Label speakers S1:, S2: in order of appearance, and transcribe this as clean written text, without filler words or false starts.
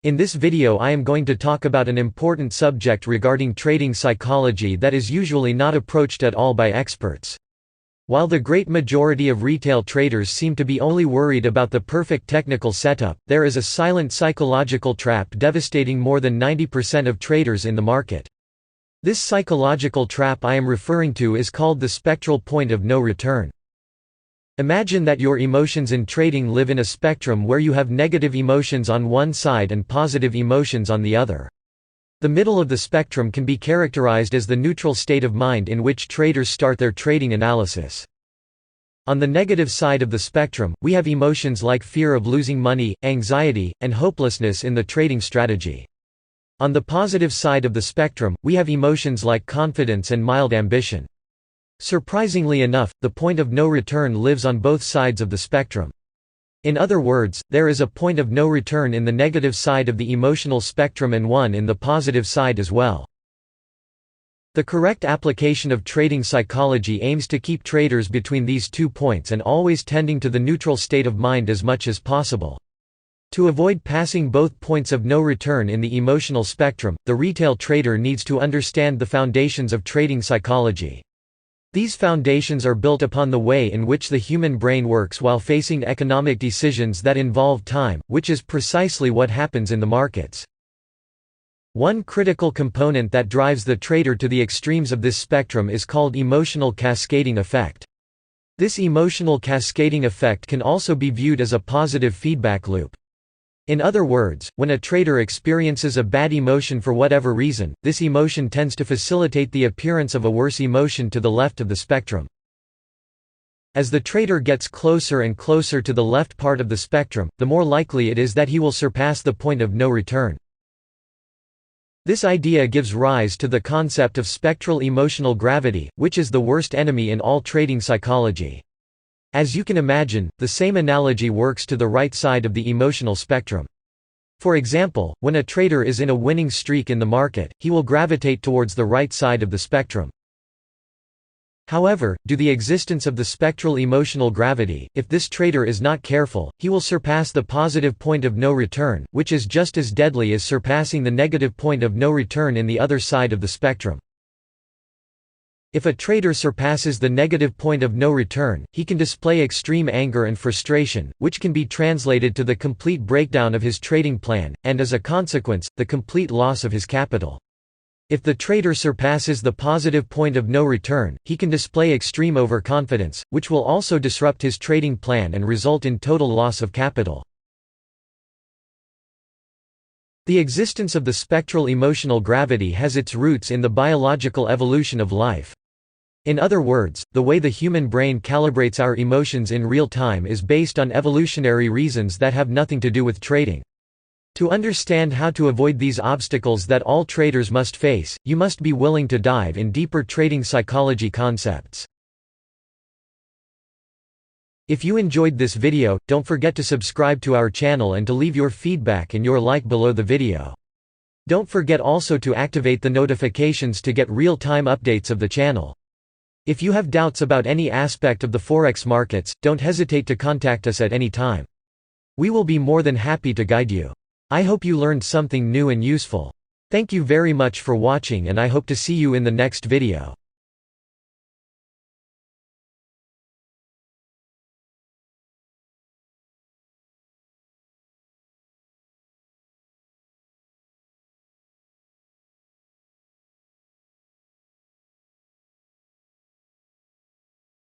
S1: In this video I am going to talk about an important subject regarding trading psychology that is usually not approached at all by experts. While the great majority of retail traders seem to be only worried about the perfect technical setup, there is a silent psychological trap devastating more than 90% of traders in the market. This psychological trap I am referring to is called the spectral point of no return. Imagine that your emotions in trading live in a spectrum where you have negative emotions on one side and positive emotions on the other. The middle of the spectrum can be characterized as the neutral state of mind in which traders start their trading analysis. On the negative side of the spectrum, we have emotions like fear of losing money, anxiety, and hopelessness in the trading strategy. On the positive side of the spectrum, we have emotions like confidence and mild ambition. Surprisingly enough, the point of no return lives on both sides of the spectrum. In other words, there is a point of no return in the negative side of the emotional spectrum and one in the positive side as well. The correct application of trading psychology aims to keep traders between these 2 points and always tending to the neutral state of mind as much as possible. To avoid passing both points of no return in the emotional spectrum, the retail trader needs to understand the foundations of trading psychology. These foundations are built upon the way in which the human brain works while facing economic decisions that involve time, which is precisely what happens in the markets. One critical component that drives the trader to the extremes of this spectrum is called emotional cascading effect. This emotional cascading effect can also be viewed as a positive feedback loop. In other words, when a trader experiences a bad emotion for whatever reason, this emotion tends to facilitate the appearance of a worse emotion to the left of the spectrum. As the trader gets closer and closer to the left part of the spectrum, the more likely it is that he will surpass the point of no return. This idea gives rise to the concept of spectral emotional gravity, which is the worst enemy in all trading psychology. As you can imagine, the same analogy works to the right side of the emotional spectrum. For example, when a trader is in a winning streak in the market, he will gravitate towards the right side of the spectrum. However, due to the existence of the spectral emotional gravity, if this trader is not careful, he will surpass the positive point of no return, which is just as deadly as surpassing the negative point of no return in the other side of the spectrum. If a trader surpasses the negative point of no return, he can display extreme anger and frustration, which can be translated to the complete breakdown of his trading plan, and as a consequence, the complete loss of his capital. If the trader surpasses the positive point of no return, he can display extreme overconfidence, which will also disrupt his trading plan and result in total loss of capital. The existence of the spectral emotional gravity has its roots in the biological evolution of life. In other words, the way the human brain calibrates our emotions in real time is based on evolutionary reasons that have nothing to do with trading. To understand how to avoid these obstacles that all traders must face, you must be willing to dive in deeper trading psychology concepts. If you enjoyed this video, don't forget to subscribe to our channel and to leave your feedback and your like below the video. Don't forget also to activate the notifications to get real-time updates of the channel. If you have doubts about any aspect of the Forex markets, don't hesitate to contact us at any time. We will be more than happy to guide you. I hope you learned something new and useful. Thank you very much for watching and I hope to see you in the next video.